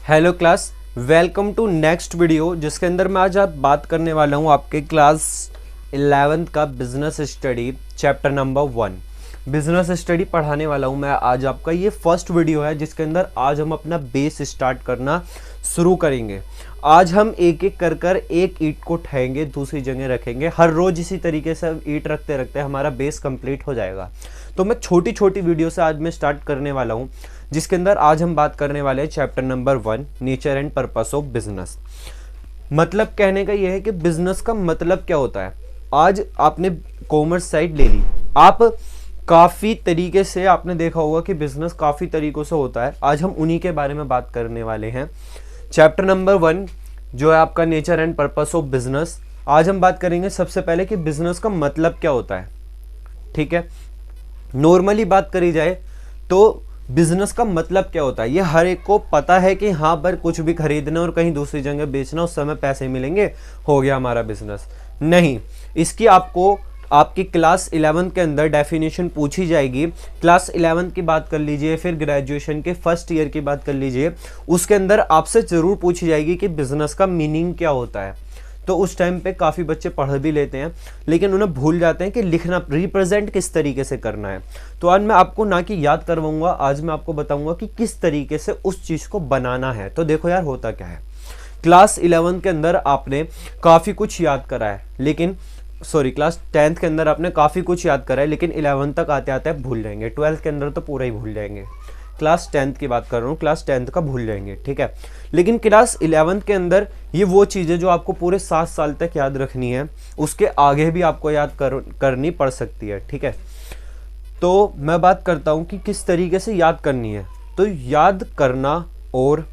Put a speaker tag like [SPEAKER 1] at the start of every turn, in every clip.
[SPEAKER 1] Hello class, welcome to next video जिसके अंदर मैं आज आप बात करने वाला हूँ आपके क्लास 11th का business study chapter number 1 business study पढ़ाने वाला हूँ मैं आज। आपका ये फर्स्ट वीडियो है जिसके अंदर आज हम अपना बेस स्टार्ट करना शुरू करेंगे। आज हम एक एक कर एक ईंट को उठाएंगे, दूसरी जगह रखेंगे। हर रोज इसी तरीके से ईंट रखते रखते हमारा बेस कंप्लीट हो जाएगा। तो मैं छोटी छोटी वीडियो से आज मैं स्टार्ट करने वाला हूँ जिसके अंदर आज हम बात करने वाले हैं chapter number 1 nature and purpose of business. मतलब कहने का यह है कि बिजनेस का मतलब क्या होता है। आज आपने कॉमर्स साइड ले ली, आप काफ़ी तरीके से आपने देखा होगा कि बिजनेस काफ़ी तरीक़ों से होता है। आज हम उन्हीं के बारे में बात करने वाले हैं। चैप्टर नंबर 1 जो है आपका nature and purpose of business. आज हम बात करेंगे सबसे पहले कि बिजनेस का मतलब क्या होता है। ठीक है, नॉर्मली बात करी जाए तो बिजनेस का मतलब क्या होता है ये हर एक को पता है कि हाँ पर कुछ भी खरीदना और कहीं दूसरी जगह बेचना, उस समय पैसे मिलेंगे, हो गया हमारा बिजनेस। नहीं, इसकी आपको आपकी क्लास 11 के अंदर डेफिनेशन पूछी जाएगी। क्लास 11 की बात कर लीजिए, फिर ग्रेजुएशन के फर्स्ट ईयर की बात कर लीजिए, उसके अंदर आपसे ज़रूर पूछी जाएगी कि बिजनेस का मीनिंग क्या होता है। तो उस टाइम पे काफ़ी बच्चे पढ़ भी लेते हैं लेकिन उन्हें भूल जाते हैं कि लिखना रिप्रेजेंट किस तरीके से करना है। तो आज मैं आपको ना कि याद करवाऊंगा, आज मैं आपको बताऊंगा कि किस तरीके से उस चीज़ को बनाना है। तो देखो यार होता क्या है, क्लास 11 के अंदर आपने काफ़ी कुछ याद करा है, लेकिन क्लास 10th के अंदर आपने काफ़ी कुछ याद करा है लेकिन 11 तक आते आते भूल जाएंगे। 12th के अंदर तो पूरा ही भूल जाएंगे। क्लास 10th की बात कर रहा हूँ, क्लास 10th का भूल जाएंगे, ठीक है। लेकिन क्लास 11th के अंदर ये वो चीज़ें जो आपको पूरे 7 साल तक याद रखनी है, उसके आगे भी आपको याद करनी पड़ सकती है, ठीक है। तो मैं बात करता हूँ कि किस तरीके से याद करनी है। तो याद करना और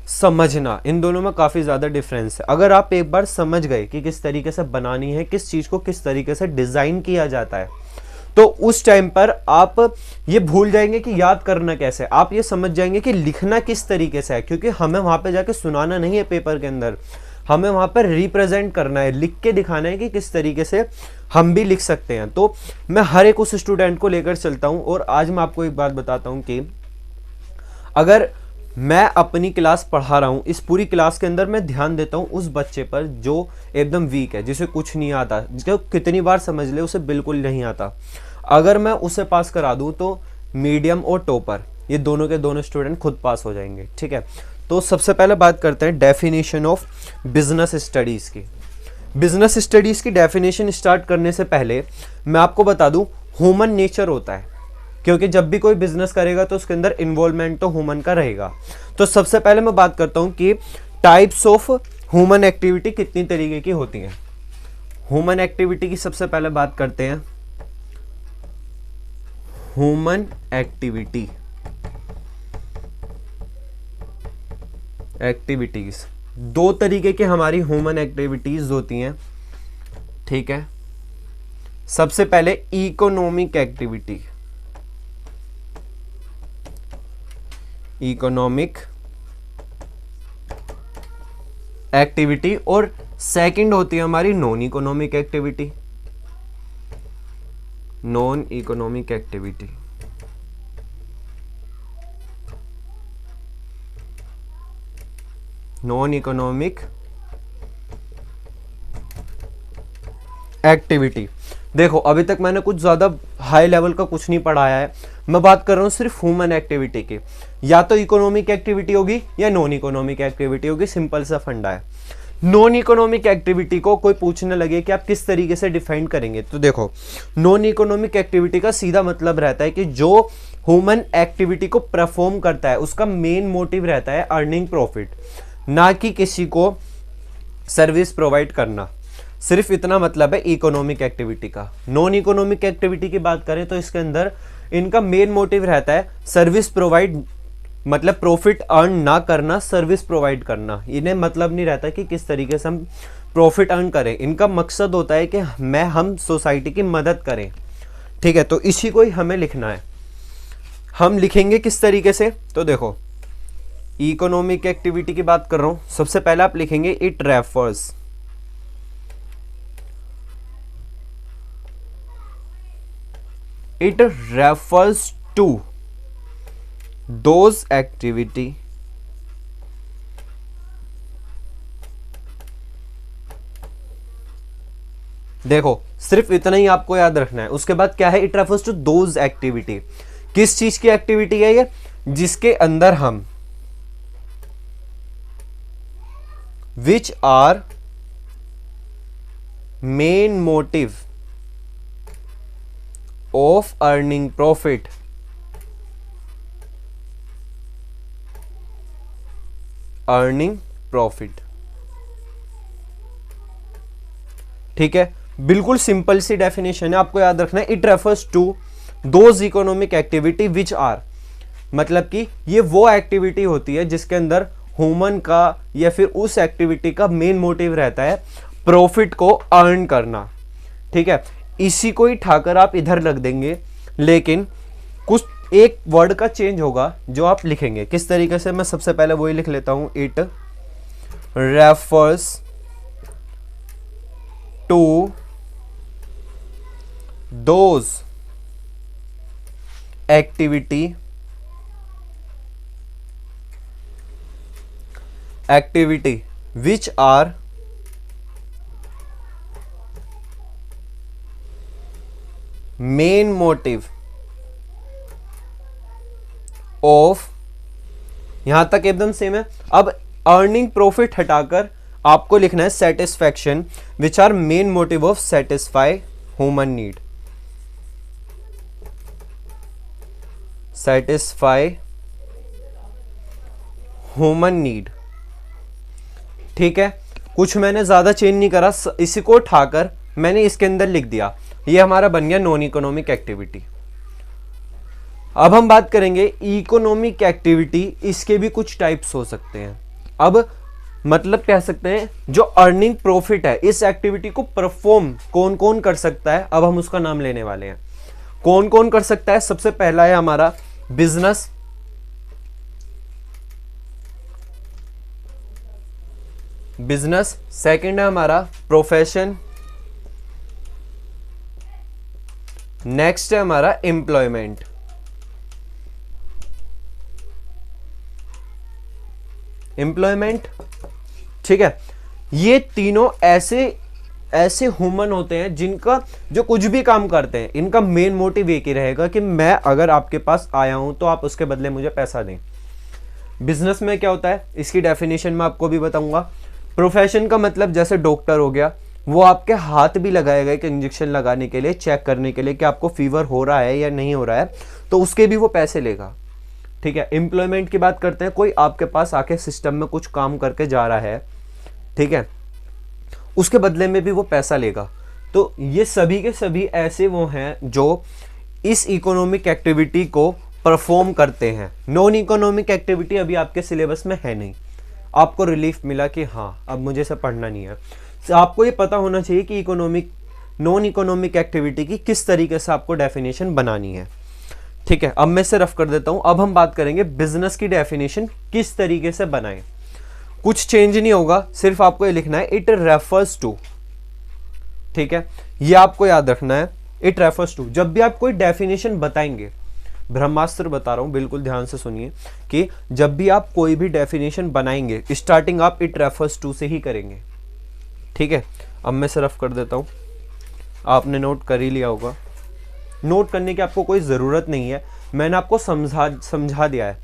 [SPEAKER 1] समझना, इन दोनों में काफ़ी ज़्यादा डिफरेंस है। अगर आप एक बार समझ गए कि किस तरीके से बनानी है, किस चीज़ को किस तरीके से डिज़ाइन किया जाता है, तो उस टाइम पर आप ये भूल जाएंगे कि याद करना कैसे है। आप ये समझ जाएंगे कि लिखना किस तरीके से है, क्योंकि हमें वहाँ पे जाके सुनाना नहीं है पेपर के अंदर, हमें वहाँ पर रिप्रेजेंट करना है, लिख के दिखाना है कि किस तरीके से हम भी लिख सकते हैं। तो मैं हर एक उस स्टूडेंट को लेकर चलता हूँ और आज मैं आपको एक बात बताता हूँ कि अगर मैं अपनी क्लास पढ़ा रहा हूँ, इस पूरी क्लास के अंदर मैं ध्यान देता हूँ उस बच्चे पर जो एकदम वीक है, जिसे कुछ नहीं आता, जो कितनी बार समझ ले उसे बिल्कुल नहीं आता, अगर मैं उसे पास करा दूँ तो मीडियम और टॉपर ये दोनों के दोनों स्टूडेंट खुद पास हो जाएंगे, ठीक है। तो सबसे पहले बात करते हैं डेफिनेशन ऑफ बिजनेस स्टडीज़ की। बिजनेस स्टडीज़ की डेफिनेशन स्टार्ट करने से पहले मैं आपको बता दूँ ह्यूमन नेचर होता है, क्योंकि जब भी कोई बिजनेस करेगा तो उसके अंदर इन्वॉल्वमेंट तो ह्यूमन का रहेगा। तो सबसे पहले मैं बात करता हूं कि टाइप्स ऑफ ह्यूमन एक्टिविटी कितनी तरीके की होती हैं। ह्यूमन एक्टिविटी की सबसे पहले बात करते हैं। ह्यूमन एक्टिविटीज दो तरीके की हमारी ह्यूमन एक्टिविटीज होती हैं, ठीक है। सबसे पहले इकोनॉमिक एक्टिविटी और सेकंड होती है हमारी non economic activity. Non economic activity देखो, अभी तक मैंने कुछ ज़्यादा हाई लेवल का कुछ नहीं पढ़ाया है, मैं बात कर रहा हूँ सिर्फ ह्यूमन एक्टिविटी की। या तो इकोनॉमिक एक्टिविटी होगी या नॉन इकोनॉमिक एक्टिविटी होगी, सिंपल सा फंडा है। नॉन इकोनॉमिक एक्टिविटी को कोई पूछने लगे कि आप किस तरीके से डिफाइन करेंगे, तो देखो नॉन इकोनॉमिक एक्टिविटी का सीधा मतलब रहता है कि जो ह्यूमन एक्टिविटी को परफॉर्म करता है उसका मेन मोटिव रहता है अर्निंग प्रॉफिट, ना कि किसी को सर्विस प्रोवाइड करना। सिर्फ इतना मतलब है इकोनॉमिक एक्टिविटी का। नॉन इकोनॉमिक एक्टिविटी की बात करें तो इसके अंदर इनका मेन मोटिव रहता है सर्विस प्रोवाइड, मतलब प्रॉफिट अर्न ना करना, सर्विस प्रोवाइड करना। इन्हें मतलब नहीं रहता कि किस तरीके से हम प्रॉफिट अर्न करें, इनका मकसद होता है कि हम सोसाइटी की मदद करें, ठीक है। तो इसी को ही हमें लिखना है। हम लिखेंगे किस तरीके से, तो देखो इकोनॉमिक एक्टिविटी की बात कर रहा हूं, सबसे पहले आप लिखेंगे it refers to those activity देखो सिर्फ इतना ही आपको याद रखना है। उसके बाद क्या है, it refers to those activity. किस चीज की एक्टिविटी है ये, जिसके अंदर हम which are main motive of earning profit. Earning profit, ठीक है, बिल्कुल सिंपल सी डेफिनेशन है, आपको याद रखना है। It refers to those economic activity which are, मतलब कि ये वो एक्टिविटी होती है जिसके अंदर ह्यूमन का या फिर उस एक्टिविटी का मेन मोटिव रहता है प्रॉफिट को अर्न करना, ठीक है। इसी को ही ठाकर आप इधर रख देंगे, लेकिन कुछ एक वर्ड का चेंज होगा जो आप लिखेंगे। किस तरीके से, मैं सबसे पहले वही लिख लेता हूं, it refers to those activity which are main motive of, यहां तक एकदम सेम है। अब अर्निंग प्रॉफिट हटाकर आपको लिखना है satisfaction which are main motive of satisfy human need. Satisfy human need, ठीक है। कुछ मैंने ज्यादा चेंज नहीं करा, इसी को उठाकर मैंने इसके अंदर लिख दिया। ये हमारा बन गया नॉन इकोनॉमिक एक्टिविटी। अब हम बात करेंगे इकोनॉमिक एक्टिविटी। इसके भी कुछ टाइप्स हो सकते हैं। अब मतलब कह सकते हैं जो अर्निंग प्रॉफिट है, इस एक्टिविटी को परफॉर्म कौन कौन कर सकता है, अब हम उसका नाम लेने वाले हैं। कौन कौन कर सकता है, सबसे पहला है हमारा बिजनेस, सेकंड है हमारा प्रोफेशन, नेक्स्ट है हमारा एम्प्लॉयमेंट। ठीक है, ये तीनों ऐसे ह्यूमन होते हैं जिनका जो कुछ भी काम करते हैं, इनका मेन मोटिव एक ही रहेगा कि मैं अगर आपके पास आया हूं तो आप उसके बदले मुझे पैसा दें। बिजनेस में क्या होता है, इसकी डेफिनेशन मैं आपको भी बताऊंगा। प्रोफेशन का मतलब जैसे डॉक्टर हो गया, वो आपके हाथ भी लगाएगा एक इंजेक्शन लगाने के लिए, चेक करने के लिए कि आपको फीवर हो रहा है या नहीं हो रहा है, तो उसके भी वो पैसे लेगा, ठीक है। एम्प्लॉयमेंट की बात करते हैं, कोई आपके पास आके सिस्टम में कुछ काम करके जा रहा है, ठीक है, उसके बदले में भी वो पैसा लेगा। तो ये सभी के सभी ऐसे वो हैं जो इस इकोनॉमिक एक्टिविटी को परफॉर्म करते हैं। नॉन इकोनॉमिक एक्टिविटी अभी आपके सिलेबस में है नहीं, आपको रिलीफ मिला कि हाँ अब मुझे सब पढ़ना नहीं है। तो आपको ये पता होना चाहिए कि नॉन इकोनॉमिक एक्टिविटी की किस तरीके से आपको डेफिनेशन बनानी है, ठीक है। अब मैं इसे रफ कर देता हूं। अब हम बात करेंगे बिजनेस की डेफिनेशन किस तरीके से बनाएं। कुछ चेंज नहीं होगा, सिर्फ आपको ये लिखना है इट रेफर्स टू, ठीक है, ये आपको याद रखना है। इट रेफर्स टू, जब भी आप कोई डेफिनेशन बताएंगे, ब्रह्मास्त्र बता रहा हूं, बिल्कुल ध्यान से सुनिए, कि जब भी आप कोई भी डेफिनेशन बनाएंगे स्टार्टिंग आप इट रेफर्स टू से ही करेंगे, ठीक है। अब मैं सिर्फ कर देता हूं, आपने नोट कर ही लिया होगा। नोट करने की आपको कोई ज़रूरत नहीं है, मैंने आपको समझा दिया है।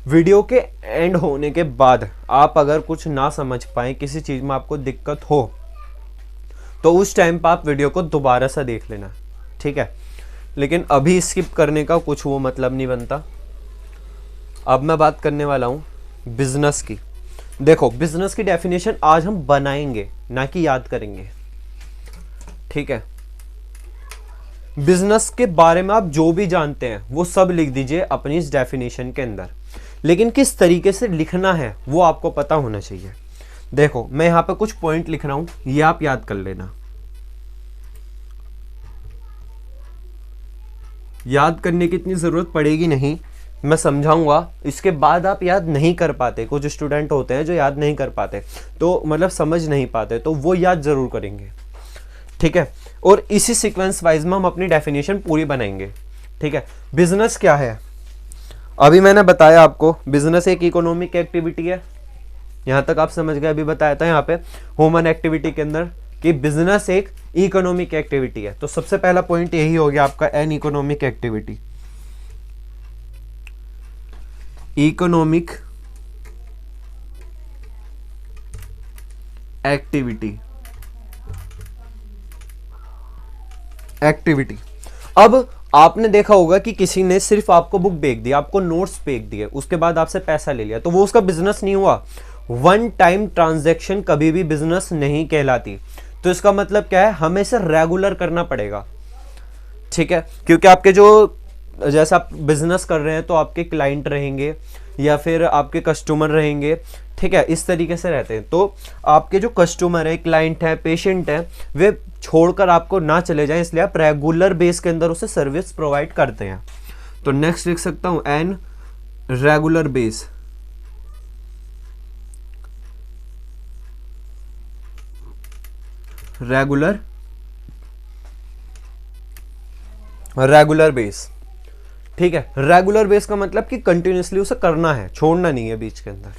[SPEAKER 1] वीडियो के एंड होने के बाद आप अगर कुछ ना समझ पाए, किसी चीज़ में आपको दिक्कत हो, तो उस टाइम पर आप वीडियो को दोबारा से देख लेना, ठीक है। लेकिन अभी स्किप करने का कुछ वो मतलब नहीं बनता। अब मैं बात करने वाला हूँ बिजनेस की। देखो, बिजनेस की डेफिनेशन आज हम बनाएंगे, ना कि याद करेंगे, ठीक है। बिजनेस के बारे में आप जो भी जानते हैं वो सब लिख दीजिए अपनी इस डेफिनेशन के अंदर, लेकिन किस तरीके से लिखना है वो आपको पता होना चाहिए। देखो, मैं यहां पे कुछ पॉइंट लिख रहा हूं, ये आप याद कर लेना। याद करने की इतनी जरूरत पड़ेगी नहीं, मैं समझाऊंगा, इसके बाद आप याद नहीं कर पाते। कुछ स्टूडेंट होते हैं जो याद नहीं कर पाते, तो मतलब समझ नहीं पाते, तो वो याद जरूर करेंगे, ठीक है। और इसी सीक्वेंस वाइज में हम अपनी डेफिनेशन पूरी बनाएंगे, ठीक है। बिजनेस क्या है, अभी मैंने बताया आपको, बिजनेस एक इकोनॉमिक एक्टिविटी है, यहां तक आप समझ गए। अभी बताया था यहाँ पे ह्यूमन एक्टिविटी के अंदर कि बिजनेस एक इकोनॉमिक एक्टिविटी है। तो सबसे पहला पॉइंट यही हो गया आपका, N economic activity. Economic activity. अब आपने देखा होगा कि किसी ने सिर्फ आपको बुक बेच दी, आपको नोट्स बेच दिए, उसके बाद आपसे पैसा ले लिया, तो वो उसका बिजनेस नहीं हुआ। वन टाइम ट्रांजैक्शन कभी भी बिजनेस नहीं कहलाती। तो इसका मतलब क्या है, हमें इसे रेगुलर करना पड़ेगा, ठीक है, क्योंकि आपके जो, जैसे आप बिजनेस कर रहे हैं तो आपके क्लाइंट रहेंगे या फिर आपके कस्टमर रहेंगे, ठीक है, इस तरीके से रहते हैं। तो आपके जो कस्टमर है, क्लाइंट है, पेशेंट है, वे छोड़कर आपको ना चले जाएं, इसलिए आप रेगुलर बेस के अंदर उसे सर्विस प्रोवाइड करते हैं। तो नेक्स्ट लिख सकता हूं, an regular base. Regular base, ठीक है। रेगुलर बेस का मतलब कि कंटिन्यूसली उसे करना है, छोड़ना नहीं है बीच के अंदर।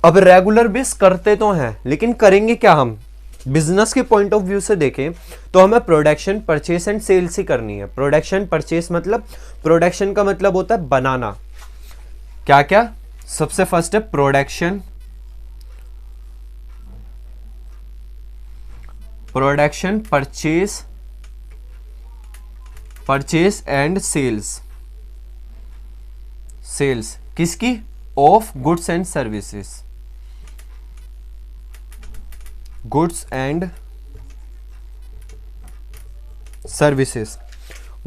[SPEAKER 1] अब रेगुलर बेस करते तो हैं, लेकिन करेंगे क्या हम, बिजनेस के पॉइंट ऑफ व्यू से देखें तो हमें प्रोडक्शन, परचेस एंड सेल्स ही करनी है। प्रोडक्शन, परचेस मतलब, प्रोडक्शन का मतलब होता है बनाना। क्या क्या, सबसे फर्स्ट है प्रोडक्शन, परचेस एंड सेल्स किसकी, of goods and services, goods and services.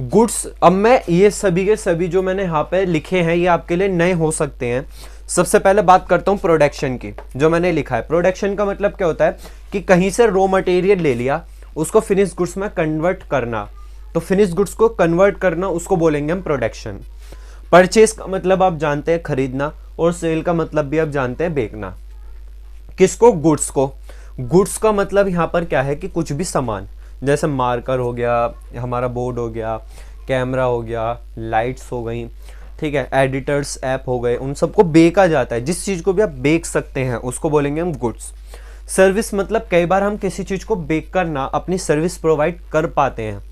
[SPEAKER 1] Goods, अब मैं ये सभी के सभी जो मैंने यहां पे लिखे हैं ये आपके लिए नए हो सकते हैं। सबसे पहले बात करता हूं प्रोडक्शन की, जो मैंने लिखा है। प्रोडक्शन का मतलब क्या होता है कि कहीं से रॉ मटेरियल ले लिया, उसको फिनिश गुड्स में कन्वर्ट करना। तो फिनिश गुड्स को कन्वर्ट करना, उसको बोलेंगे हम प्रोडक्शन। परचेस का मतलब आप जानते हैं खरीदना, और सेल का मतलब भी आप जानते हैं बेचना। किसको, गुड्स को। गुड्स का मतलब यहाँ पर क्या है कि कुछ भी सामान, जैसे मार्कर हो गया, हमारा बोर्ड हो गया, कैमरा हो गया, लाइट्स हो गई, ठीक है, एडिटर्स ऐप हो गए, उन सबको बेचा जाता है। जिस चीज़ को भी आप बेच सकते हैं उसको बोलेंगे हम गुड्स। सर्विस मतलब कई बार हम किसी चीज़ को बेच कर ना अपनी सर्विस प्रोवाइड कर पाते हैं,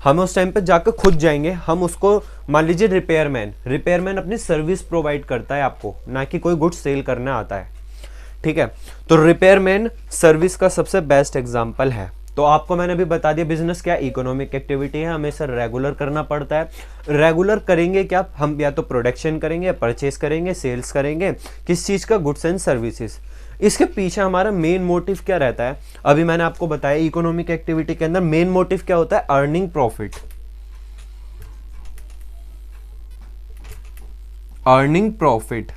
[SPEAKER 1] हम उस टाइम पे जाकर खुद जाएंगे, हम उसको, मान लीजिए रिपेयरमैन अपनी सर्विस प्रोवाइड करता है आपको, ना कि कोई गुड्स सेल करने आता है, ठीक है। तो रिपेयरमैन सर्विस का सबसे बेस्ट एग्जांपल है। तो आपको मैंने भी बता दिया बिजनेस क्या इकोनॉमिक एक्टिविटी है, हमें इसे रेगुलर करना पड़ता है। रेगुलर करेंगे क्या, हम या तो प्रोडक्शन करेंगे, परचेस करेंगे, सेल्स करेंगे, किस चीज़ का, गुड्स एंड सर्विसेज। इसके पीछे हमारा मेन मोटिव क्या रहता है, अभी मैंने आपको बताया इकोनॉमिक एक्टिविटी के अंदर मेन मोटिव क्या होता है, अर्निंग प्रॉफिट। अर्निंग प्रॉफिट,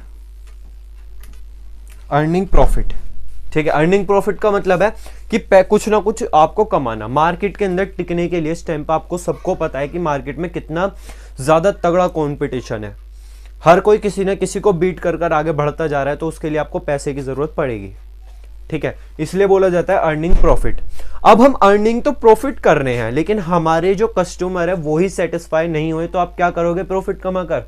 [SPEAKER 1] ठीक है। अर्निंग प्रॉफिट का मतलब है कि कुछ ना कुछ आपको कमाना। मार्केट के अंदर टिकने के लिए इस टाइम पर आपको सबको पता है कि मार्केट में कितना ज़्यादा तगड़ा कंपटीशन है, हर कोई किसी न किसी को बीट कर आगे बढ़ता जा रहा है, तो उसके लिए आपको पैसे की ज़रूरत पड़ेगी, ठीक है, इसलिए बोला जाता है अर्निंग प्रॉफिट। अब हम अर्निंग तो प्रॉफिट कर रहे हैं, लेकिन हमारे जो कस्टमर है वो ही सेटिस्फाई नहीं हुए, तो आप क्या करोगे प्रॉफिट कमा कर,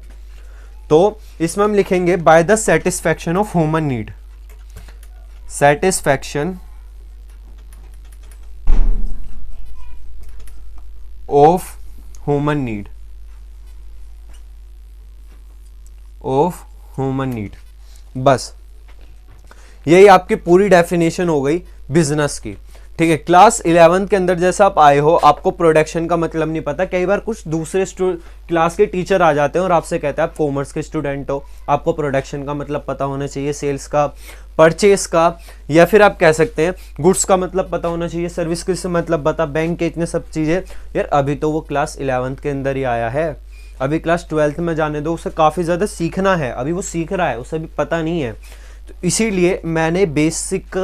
[SPEAKER 1] तो इसमें हम लिखेंगे bye the satisfaction of human need. Satisfaction of human need, बस यही आपकी पूरी डेफिनेशन हो गई बिजनेस की, ठीक है। क्लास 11 के अंदर जैसा आप आए हो, आपको प्रोडक्शन का मतलब नहीं पता। कई बार कुछ दूसरे क्लास के टीचर आ जाते हैं और आपसे कहते हैं आप कॉमर्स के स्टूडेंट हो, आपको प्रोडक्शन का मतलब पता होना चाहिए, सेल्स का, परचेस का, या फिर आप कह सकते हैं गुड्स का मतलब पता होना चाहिए, सर्विस का मतलब बता, बैंक के इतने सब चीज़ें। यार अभी तो वो क्लास 11 के अंदर ही आया है, अभी क्लास 12th में जाने दो, उसे काफ़ी ज़्यादा सीखना है, अभी वो सीख रहा है, उसे अभी पता नहीं है। तो इसीलिए मैंने बेसिक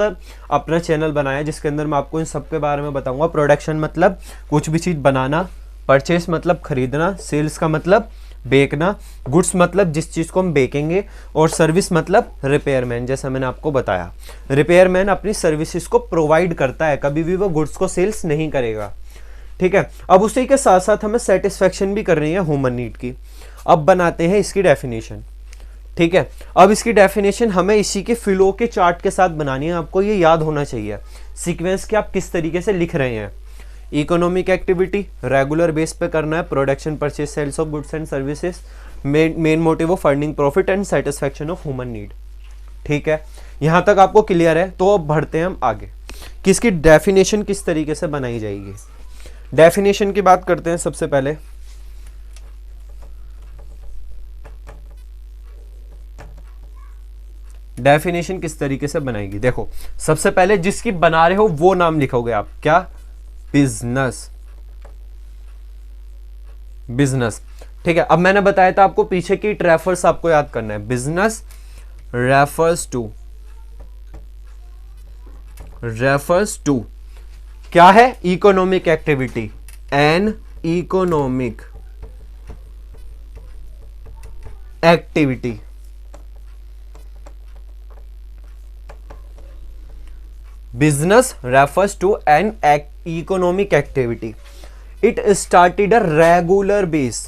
[SPEAKER 1] अपना चैनल बनाया जिसके अंदर मैं आपको इन सब के बारे में बताऊंगा। प्रोडक्शन मतलब कुछ भी चीज़ बनाना, परचेस मतलब खरीदना, सेल्स का मतलब बेचना, गुड्स मतलब जिस चीज़ को हम बेचेंगे, और सर्विस मतलब रिपेयरमैन, जैसा मैंने आपको बताया। रिपेयरमैन अपनी सर्विसेज को प्रोवाइड करता है, कभी भी वो गुड्स को सेल्स नहीं करेगा, ठीक है। अब उसी के साथ साथ हमें सेटिस्फैक्शन भी कर रही है ह्यूमन नीड की। अब बनाते हैं इसकी डेफिनेशन। ठीक है, अब इसकी डेफिनेशन हमें इसी के फ्लो के चार्ट के साथ बनानी है। आपको ये याद होना चाहिए सीक्वेंस के आप किस तरीके से लिख रहे हैं। इकोनॉमिक एक्टिविटी रेगुलर बेस पे करना है, production purchase sales of goods and services, main motive of earning profit and satisfaction of human need. ठीक है, यहां तक आपको क्लियर है। तो अब बढ़ते हैं हम आगे, किसकी डेफिनेशन किस तरीके से बनाई जाएगी। डेफिनेशन की बात करते हैं। सबसे पहले डेफिनेशन किस तरीके से बनाएगी, देखो सबसे पहले जिसकी बना रहे हो वो नाम लिखोगे आप, क्या, बिजनेस। बिजनेस, ठीक है। अब मैंने बताया था आपको पीछे की रेफर्स आपको याद करना है। बिजनेस रेफर्स टू क्या है, economic activity, N economic activity. Business refers to an economic activity. It started a regular base.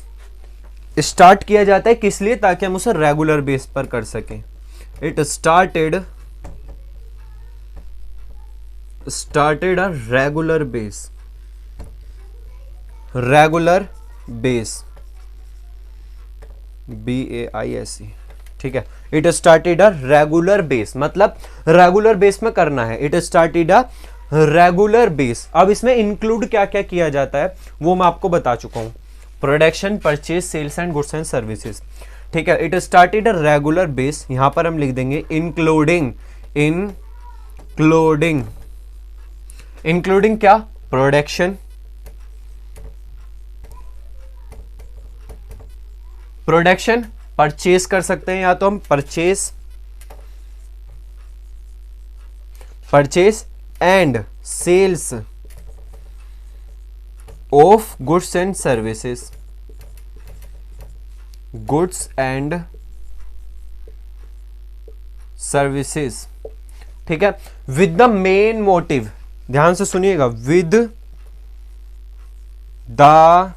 [SPEAKER 1] Start किया जाता है किस लिए, ताकि हम उसे रेगुलर बेस पर कर सकें। It started a regular base. Regular base. BAISE, ठीक है। It started a regular base, मतलब रेगुलर बेस में करना है। It started a regular base. अब इसमें इंक्लूड क्या क्या किया जाता है वो मैं आपको बता चुका हूं। Production purchase sales and goods and services, ठीक है। It started a regular base, यहां पर हम लिख देंगे इंक्लूडिंग क्या, प्रोडक्शन परचेज कर सकते हैं, या तो हम purchase and sales of goods and services, ठीक है। विद द मेन मोटिव, ध्यान से सुनिएगा, with the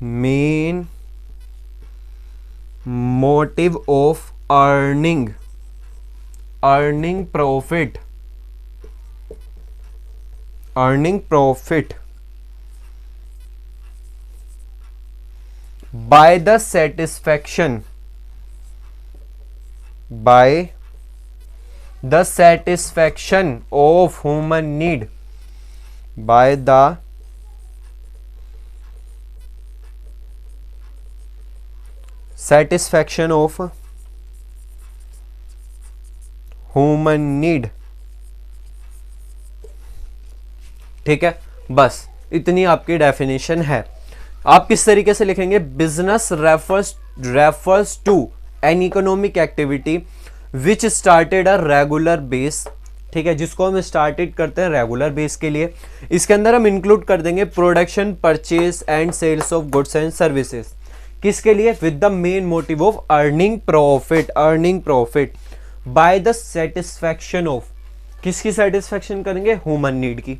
[SPEAKER 1] main motive of earning profit by the satisfaction of human need, by the satisfaction of human need, ठीक है। बस इतनी आपकी डेफिनेशन है। आप किस तरीके से लिखेंगे, business refers to an economic activity which started a regular base, ठीक है, जिसको हम स्टार्टेड करते हैं रेगुलर बेस के लिए। इसके अंदर हम इंक्लूड कर देंगे production purchase and sales of goods and services, किसके लिए, with the main motive of earning profit by the satisfaction of, किसकी सेटिस्फैक्शन करेंगे, ह्यूमन नीड की,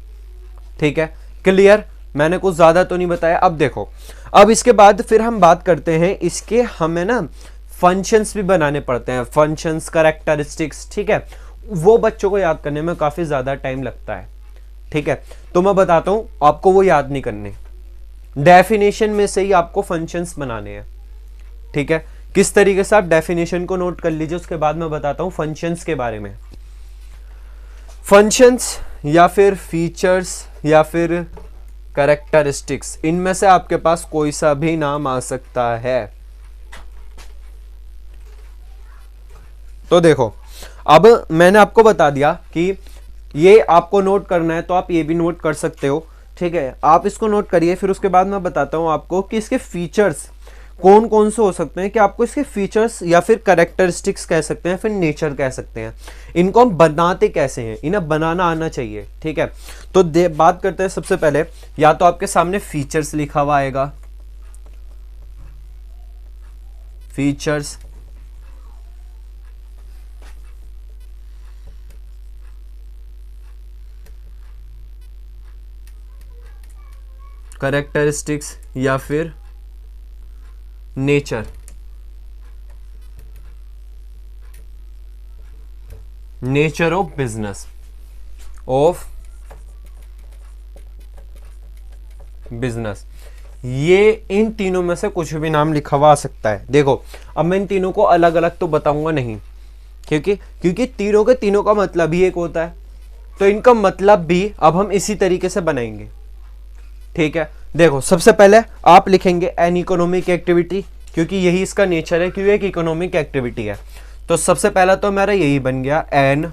[SPEAKER 1] ठीक है। क्लियर, मैंने कुछ ज्यादा तो नहीं बताया। अब देखो, अब इसके बाद फिर हम बात करते हैं इसके, हमें ना फंक्शंस भी बनाने पड़ते हैं, फंक्शंस, कैरेक्टरिस्टिक्स, ठीक है। वो बच्चों को याद करने में काफी ज्यादा टाइम लगता है, ठीक है। तो मैं बताता हूं, आपको वो याद नहीं करने, डेफिनेशन में से ही आपको फंक्शंस बनाने हैं, ठीक है। किस तरीके से, आप डेफिनेशन को नोट कर लीजिए, उसके बाद मैं बताता हूं फंक्शंस के बारे में। फंक्शंस या फिर फीचर्स या फिर कैरेक्टरिस्टिक्स, इनमें से आपके पास कोई सा भी नाम आ सकता है। तो देखो, अब मैंने आपको बता दिया कि ये आपको नोट करना है, तो आप ये भी नोट कर सकते हो, ठीक है। आप इसको नोट करिए, फिर उसके बाद मैं बताता हूं आपको कि इसके फीचर्स कौन कौन से हो सकते हैं, कि आपको इसके फीचर्स या फिर कैरेक्टरिस्टिक्स कह सकते हैं, फिर नेचर कह सकते हैं। इनको हम बनाते कैसे हैं, इन्हें बनाना आना चाहिए, ठीक है। तो बात करते हैं सबसे पहले, या तो आपके सामने फीचर्स लिखा हुआ आएगा, फीचर्स, कैरेक्टरिस्टिक्स या फिर nature, nature of business, of business, ये इन तीनों में से कुछ भी नाम लिखा हुआ आ सकता है। देखो अब मैं इन तीनों को अलग अलग तो बताऊंगा नहीं, क्योंकि तीनों के तीनों का मतलब ही एक होता है, तो इनका मतलब भी अब हम इसी तरीके से बनाएंगे। ठीक है, देखो सबसे पहले आप लिखेंगे एन इकोनॉमिक एक्टिविटी, क्योंकि यही इसका नेचर है, क्योंकि एक इकोनॉमिक एक्टिविटी है। तो सबसे पहला तो मेरा यही बन गया, एन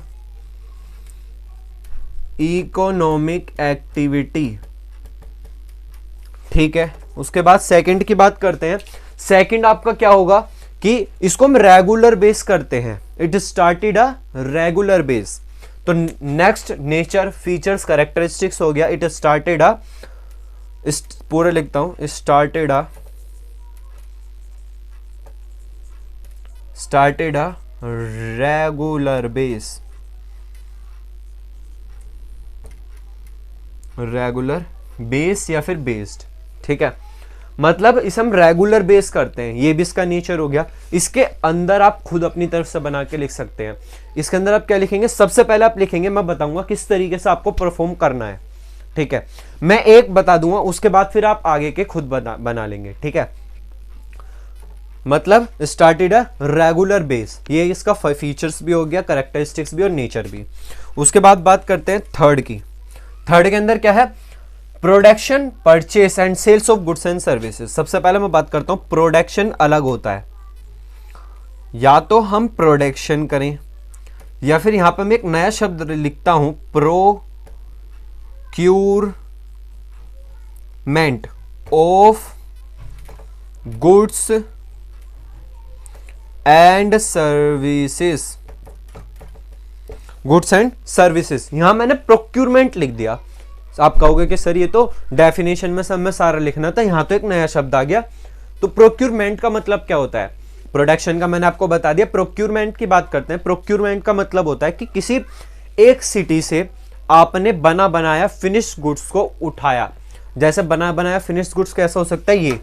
[SPEAKER 1] इकोनॉमिक एक्टिविटी। ठीक है, उसके बाद सेकंड की बात करते हैं। सेकंड आपका क्या होगा कि इसको हम रेगुलर बेस करते हैं, it started a regular base. तो नेक्स्ट नेचर फीचर्स कैरेक्टरिस्टिक्स हो गया, इट स्टार्टेड अ, पूरा लिखता हूं, started a regular base, regular base या फिर बेस्ड। ठीक है, मतलब इसे हम रेगुलर बेस करते हैं, ये भी इसका नेचर हो गया। इसके अंदर आप खुद अपनी तरफ से बना के लिख सकते हैं। इसके अंदर आप क्या लिखेंगे, सबसे पहले आप लिखेंगे, मैं बताऊंगा किस तरीके से आपको परफॉर्म करना है। ठीक है, मैं एक बता दूंगा, उसके बाद फिर आप आगे के खुद बना लेंगे। ठीक है, मतलब स्टार्टेड अ रेगुलर बेस, ये इसका फीचर्स भी हो गया, कैरेक्टरिस्टिक्स भी और नेचर भी। उसके बाद बात करते हैं थर्ड की। थर्ड के अंदर क्या है, production, purchase and sales of goods and services. सबसे पहले मैं बात करता हूं, प्रोडक्शन अलग होता है, या तो हम प्रोडक्शन करें या फिर यहां पर मैं एक नया शब्द लिखता हूं, procurement of goods and services, goods and services. यहां मैंने प्रोक्यूरमेंट लिख दिया। आप कहोगे कि सर ये तो डेफिनेशन में सब में सारा लिखना था, यहां तो एक नया शब्द आ गया। तो प्रोक्यूरमेंट का मतलब क्या होता है, प्रोडक्शन का मैंने आपको बता दिया, प्रोक्यूरमेंट की बात करते हैं। प्रोक्यूरमेंट का मतलब होता है कि किसी एक सिटी से आपने बना बनाया फिनिश गुड्स को उठाया। जैसे बना बनाया फिनिश गुड्स कैसा हो सकता है, ये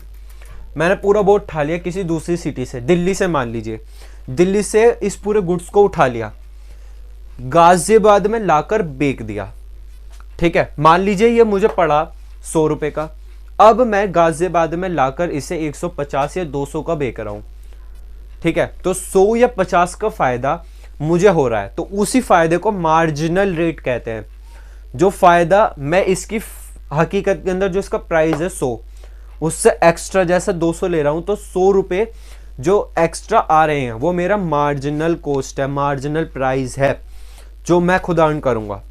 [SPEAKER 1] मैंने पूरा बोर्ड उठा लिया किसी दूसरी सिटी से, दिल्ली से, मान लीजिए दिल्ली से इस पूरे गुड्स को उठा लिया, गाजियाबाद में लाकर बेच दिया। ठीक है, मान लीजिए ये मुझे पड़ा 100 रुपए का, अब मैं गाजियाबाद में लाकर इसे 150 या 200 का बेच रहा हूं। ठीक है, तो 100 या 50 का फायदा मुझे हो रहा है, तो उसी फायदे को मार्जिनल रेट कहते हैं। जो फायदा मैं इसकी हकीकत के अंदर जो इसका प्राइस है 100, उससे एक्स्ट्रा जैसे 200 ले रहा हूं, तो 100 रुपए जो एक्स्ट्रा आ रहे हैं वो मेरा मार्जिनल कॉस्ट है, मार्जिनल प्राइस है जो मैं खुद अर्न करूंगा।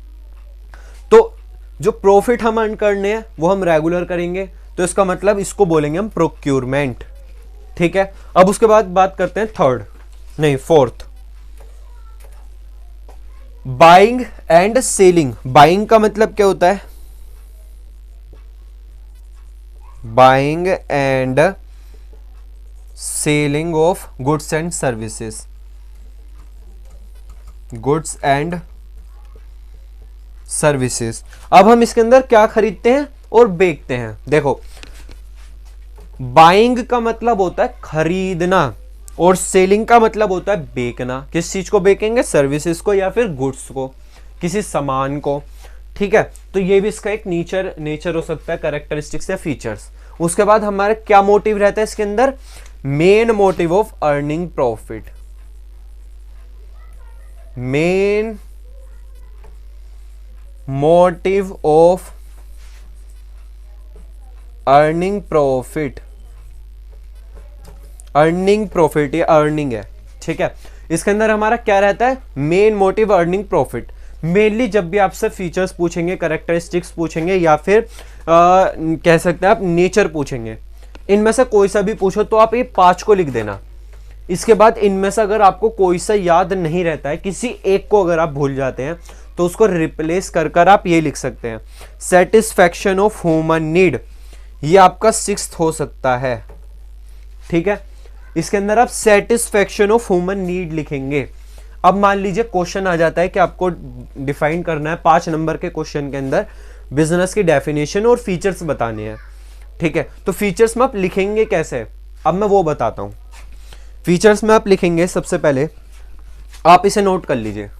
[SPEAKER 1] तो जो प्रॉफिट हम अर्न करने हैं वो हम रेगुलर करेंगे, तो इसका मतलब इसको बोलेंगे हम प्रोक्यूरमेंट। ठीक है, अब उसके बाद बात करते हैं fourth, buying and selling. Buying का मतलब क्या होता है, buying and selling of goods and services, goods and services. अब हम इसके अंदर क्या खरीदते हैं और बेचते हैं। देखो बाइंग का मतलब होता है खरीदना और सेलिंग का मतलब होता है बेचना। किस चीज को बेचेंगे, सर्विसेज को या फिर गुड्स को, किसी सामान को। ठीक है, तो ये भी इसका एक नेचर हो सकता है, कैरेक्टरिस्टिक्स या फीचर्स। उसके बाद हमारे क्या मोटिव रहता है इसके अंदर, main motive of earning profit, main motive of earning profit. Earning profit, ये अर्निंग है। ठीक है, इसके अंदर हमारा क्या रहता है, main motive earning profit. Mainly जब भी आपसे फीचर्स पूछेंगे, कैरेक्टरिस्टिक्स पूछेंगे या फिर कह सकते हैं आप नेचर पूछेंगे, इनमें से कोई सा भी पूछो तो आप ये 5 को लिख देना। इसके बाद इनमें से अगर आपको कोई सा याद नहीं रहता है, किसी एक को अगर आप भूल जाते हैं तो उसको रिप्लेस कर आप ये लिख सकते हैं, सेटिस्फैक्शन ऑफ ह्यूमन नीड। ये आपका 6th हो सकता है। ठीक है, इसके अंदर आप सेटिस्फैक्शन ऑफ ह्यूमन नीड लिखेंगे। अब मान लीजिए क्वेश्चन आ जाता है कि आपको डिफाइन करना है 5 नंबर के क्वेश्चन के अंदर बिजनेस की डेफिनेशन और फीचर्स बताने हैं। ठीक है, तो फीचर्स में आप लिखेंगे कैसे, अब मैं वो बताता हूं। फीचर्स में आप लिखेंगे, सबसे पहले आप इसे नोट कर लीजिए,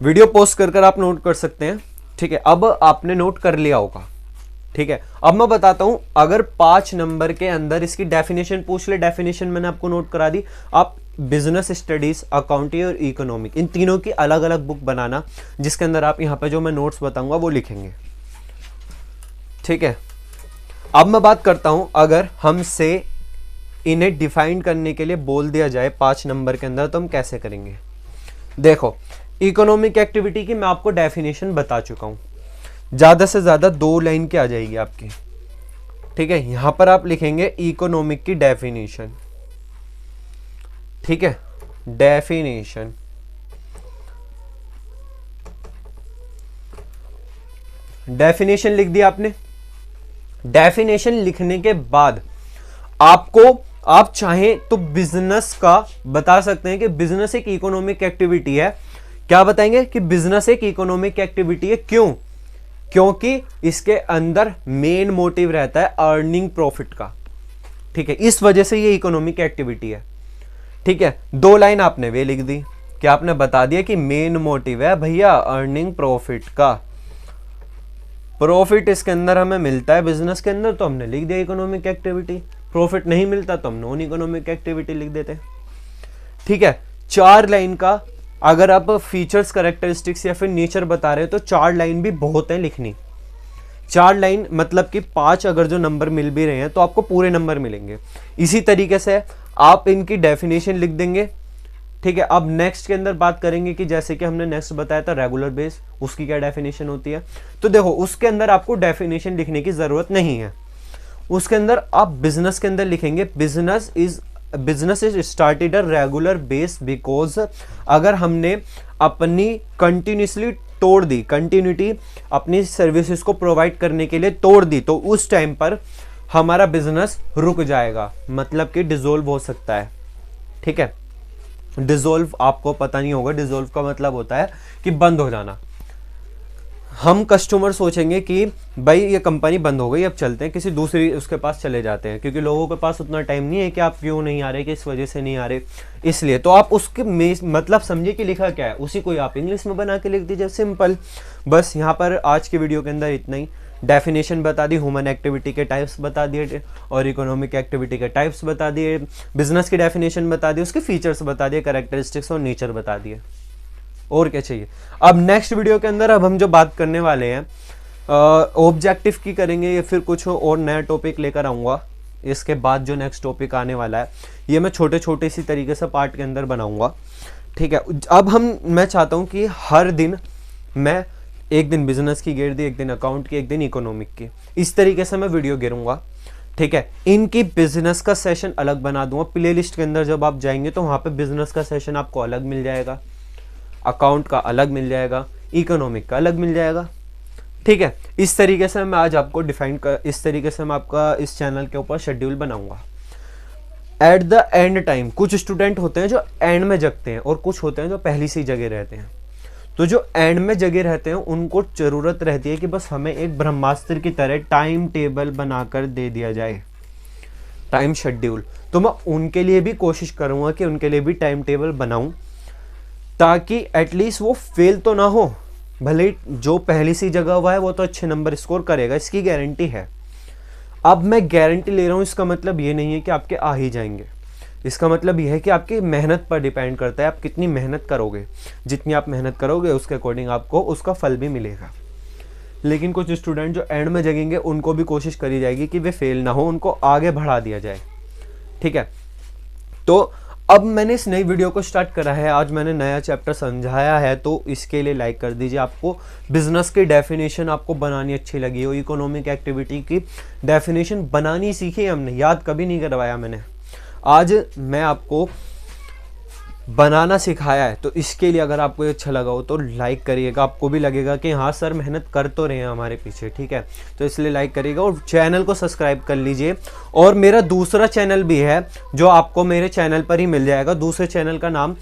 [SPEAKER 1] वीडियो पॉज कर आप नोट कर सकते हैं, ठीक है। अब आपने नोट कर लिया होगा, ठीक है। अब मैं बताता हूं, अगर 5 नंबर के अंदर इसकी डेफिनेशन पूछ ले, डेफिनेशन मैंने आपको नोट करा दी, आप बिजनेस स्टडीज, अकाउंटिंग और इकोनॉमिक, इन तीनों की अलग अलग बुक बनाना, जिसके अंदर आप यहां पे जो मैं नोट्स बताऊंगा वो लिखेंगे, ठीक है। अब मैं बात करता हूं, अगर हमसे इन्हें डिफाइन करने के लिए बोल दिया जाए 5 नंबर के अंदर, तो हम कैसे करेंगे। देखो, इकोनॉमिक एक्टिविटी की मैं आपको डेफिनेशन बता चुका हूं, ज्यादा से ज्यादा 2 लाइन की आ जाएगी आपकी, ठीक है। यहां पर आप लिखेंगे इकोनॉमिक की डेफिनेशन, ठीक है, डेफिनेशन। डेफिनेशन लिख दिया आपने। डेफिनेशन लिखने के बाद आपको, आप चाहें तो बिजनेस का बता सकते हैं कि बिजनेस एक इकोनॉमिक एक्टिविटी है। क्या बताएंगे कि बिजनेस एक इकोनॉमिक एक्टिविटी है, क्यों? क्योंकि इसके अंदर मेन मोटिव रहता है अर्निंग प्रॉफिट का, ठीक है, इस वजह से ये इकोनॉमिक एक्टिविटी है, ठीक है। 2 लाइन आपने वे लिख दी कि आपने बता दिया कि मेन मोटिव है भैया अर्निंग प्रॉफिट का, प्रॉफिट इसके अंदर हमें मिलता है बिजनेस के अंदर, तो हमने लिख दिया इकोनॉमिक एक्टिविटी। प्रॉफिट नहीं मिलता तो हम नॉन इकोनॉमिक एक्टिविटी लिख देते हैं, ठीक है। 4 लाइन का अगर आप फीचर्स, कैरेक्टरिस्टिक्स या फिर नेचर बता रहे हो तो 4 लाइन भी बहुत है लिखनी। 4 लाइन मतलब कि 5 अगर जो नंबर मिल भी रहे हैं तो आपको पूरे नंबर मिलेंगे। इसी तरीके से आप इनकी डेफिनेशन लिख देंगे, ठीक है। अब नेक्स्ट के अंदर बात करेंगे कि जैसे कि हमने नेक्स्ट बताया था रेगुलर बेस, उसकी क्या डेफिनेशन होती है। तो देखो, उसके अंदर आपको डेफिनेशन लिखने की जरूरत नहीं है, उसके अंदर आप बिजनेस के अंदर लिखेंगे business is started a regular base because अगर हमने अपनी कंटिन्यूसली तोड़ दी, कंटिन्यूटी अपनी सर्विसेज को प्रोवाइड करने के लिए तोड़ दी, तो उस टाइम पर हमारा बिजनेस रुक जाएगा, मतलब कि डिसॉल्व हो सकता है, ठीक है। डिसॉल्व आपको पता नहीं होगा, डिसॉल्व का मतलब होता है कि बंद हो जाना। हम कस्टमर सोचेंगे कि भाई ये कंपनी बंद हो गई, अब चलते हैं किसी दूसरी उसके पास चले जाते हैं, क्योंकि लोगों के पास उतना टाइम नहीं है कि आप क्यों नहीं आ रहे, किस वजह से नहीं आ रहे, इसलिए। तो आप उसके मतलब समझिए कि लिखा क्या है, उसी को आप इंग्लिश में बना के लिख दीजिए, सिंपल। बस यहाँ पर आज की वीडियो के अंदर इतना ही। डेफिनेशन बता दी, ह्यूमन एक्टिविटी के टाइप्स बता दिए और इकोनॉमिक एक्टिविटी के टाइप्स बता दिए, बिजनेस की डेफिनेशन बता दी, उसके फीचर्स बता दिए, कैरेक्टरिस्टिक्स और नेचर बता दिए, और क्या चाहिए। अब नेक्स्ट वीडियो के अंदर अब हम जो बात करने वाले हैं ऑब्जेक्टिव की करेंगे, या फिर कुछ और नया टॉपिक लेकर आऊँगा। इसके बाद जो नेक्स्ट टॉपिक आने वाला है ये मैं छोटे छोटे इसी तरीके से पार्ट के अंदर बनाऊँगा, ठीक है। अब मैं चाहता हूँ कि हर दिन मैं एक दिन बिजनेस की गिर दी, एक दिन अकाउंट की, एक दिन इकोनॉमिक की, इस तरीके से मैं वीडियो गिरूंगा, ठीक है। इनकी बिजनेस का सेशन अलग बना दूंगा। प्ले लिस्ट के अंदर जब आप जाएंगे तो वहाँ पे बिजनेस का सेशन आपको अलग मिल जाएगा, अकाउंट का अलग मिल जाएगा, इकोनॉमिक का अलग मिल जाएगा, ठीक है। इस तरीके से मैं आज आपको इस तरीके से मैं आपका इस चैनल के ऊपर शेड्यूल बनाऊंगा। एट द एंड टाइम कुछ स्टूडेंट होते हैं जो एंड में जगते हैं और कुछ होते हैं जो पहली सी जगह रहते हैं। तो जो एंड में जगह रहते हैं उनको जरूरत रहती है कि बस हमें एक ब्रह्मास्त्र की तरह टाइम टेबल बनाकर दे दिया जाए, टाइम शेड्यूल। तो मैं उनके लिए भी कोशिश करूंगा कि उनके लिए भी टाइम टेबल बनाऊं, ताकि एटलीस्ट वो फेल तो ना हो। भले जो पहली सी जगह हुआ है वो तो अच्छे नंबर स्कोर करेगा, इसकी गारंटी है। अब मैं गारंटी ले रहा हूं, इसका मतलब ये नहीं है कि आपके आ ही जाएंगे, इसका मतलब यह है कि आपकी मेहनत पर डिपेंड करता है, आप कितनी मेहनत करोगे। जितनी आप मेहनत करोगे उसके अकॉर्डिंग आपको उसका फल भी मिलेगा। लेकिन कुछ स्टूडेंट जो एंड में जगेंगे उनको भी कोशिश करी जाएगी कि वे फेल ना हो, उनको आगे बढ़ा दिया जाए, ठीक है। तो अब मैंने इस नई वीडियो को स्टार्ट करा है, आज मैंने नया चैप्टर समझाया है, तो इसके लिए लाइक कर दीजिए। आपको बिजनेस की डेफिनेशन आपको बनानी अच्छी लगी हो, इकोनॉमिक एक्टिविटी की डेफिनेशन बनानी सीखी हमने, याद कभी नहीं करवाया मैंने, आज मैं आपको बनाना सिखाया है। तो इसके लिए अगर आपको ये अच्छा लगा हो तो लाइक करिएगा, आपको भी लगेगा कि हाँ सर मेहनत कर तो रहे हैं हमारे पीछे, ठीक है। तो इसलिए लाइक करिएगा और चैनल को सब्सक्राइब कर लीजिए। और मेरा दूसरा चैनल भी है जो आपको मेरे चैनल पर ही मिल जाएगा। दूसरे चैनल का नाम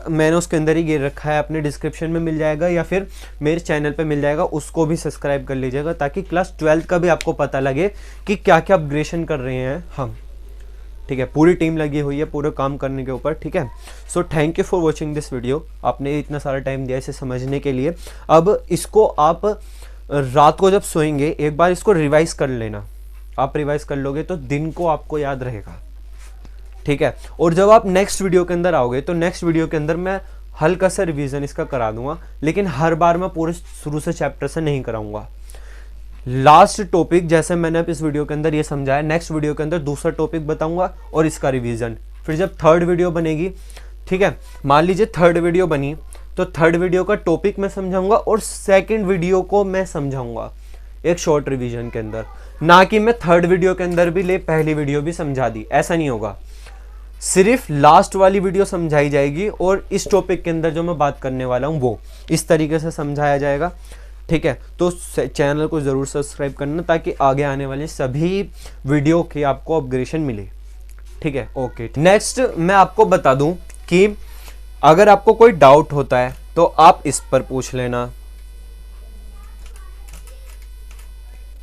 [SPEAKER 1] मैंने उसके अंदर ही गिर रखा है, अपने डिस्क्रिप्शन में मिल जाएगा या फिर मेरे चैनल पे मिल जाएगा, उसको भी सब्सक्राइब कर लीजिएगा, ताकि क्लास 12 का भी आपको पता लगे कि क्या क्या अपग्रेडेशन कर रहे हैं हम, ठीक है, पूरी टीम लगी हुई है पूरे काम करने के ऊपर, ठीक है। So thank you for watching this video, आपने इतना सारा टाइम दिया इसे समझने के लिए। अब इसको आप रात को जब सोएंगे एक बार इसको रिवाइज कर लेना, आप रिवाइज कर लोगे तो दिन को आपको याद रहेगा, ठीक है। और जब आप नेक्स्ट वीडियो के अंदर आओगे तो नेक्स्ट वीडियो के अंदर मैं हल्का सा रिवीजन इसका करा दूंगा, लेकिन हर बार मैं पूरे शुरू से चैप्टर से नहीं कराऊंगा। लास्ट टॉपिक जैसे मैंने अब इस वीडियो के अंदर ये समझाया, नेक्स्ट वीडियो के अंदर दूसरा टॉपिक बताऊंगा और इसका रिवीजन। फिर जब थर्ड वीडियो बनेगी, ठीक है, मान लीजिए थर्ड वीडियो बनी तो थर्ड वीडियो का टॉपिक मैं समझाऊंगा और सेकंड वीडियो को मैं समझाऊंगा एक शॉर्ट रिवीजन के अंदर, ना कि मैं थर्ड वीडियो के अंदर भी ले पहली वीडियो भी समझा दी, ऐसा नहीं होगा। सिर्फ लास्ट वाली वीडियो समझाई जाएगी और इस टॉपिक के अंदर जो मैं बात करने वाला हूँ वो इस तरीके से समझाया जाएगा, ठीक है। तो चैनल को ज़रूर सब्सक्राइब करना ताकि आगे आने वाले सभी वीडियो की आपको अपग्रेडेशन मिले, ठीक है। ओके, नेक्स्ट मैं आपको बता दूं कि अगर आपको कोई डाउट होता है तो आप इस पर पूछ लेना,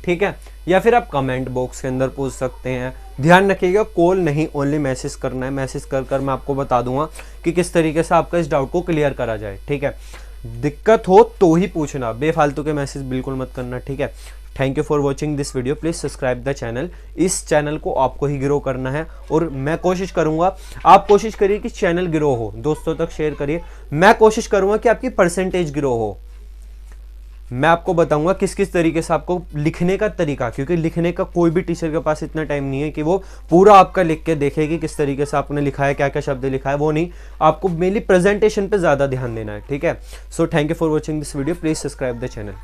[SPEAKER 1] ठीक है, या फिर आप कमेंट बॉक्स के अंदर पूछ सकते हैं। ध्यान रखिएगा कॉल नहीं, ओनली मैसेज करना है, मैसेज कर मैं आपको बता दूंगा कि किस तरीके से आपका इस डाउट को क्लियर करा जाए, ठीक है। दिक्कत हो तो ही पूछना, बेफालतू के मैसेज बिल्कुल मत करना, ठीक है। Thank you for watching this video, please subscribe the channel. इस चैनल को आपको ही ग्रो करना है और मैं कोशिश करूंगा, आप कोशिश करिए कि चैनल ग्रो हो, दोस्तों तक शेयर करिए। मैं कोशिश करूंगा कि आपकी परसेंटेज ग्रो हो। मैं आपको बताऊंगा किस किस तरीके से आपको लिखने का तरीका, क्योंकि लिखने का कोई भी टीचर के पास इतना टाइम नहीं है कि वो पूरा आपका लिख के देखे कि किस तरीके से आपने लिखा है, क्या क्या शब्द लिखा है, वो नहीं। आपको मेनली प्रेजेंटेशन पे ज़्यादा ध्यान देना है, ठीक है। So thank you for watching this video, please subscribe the channel.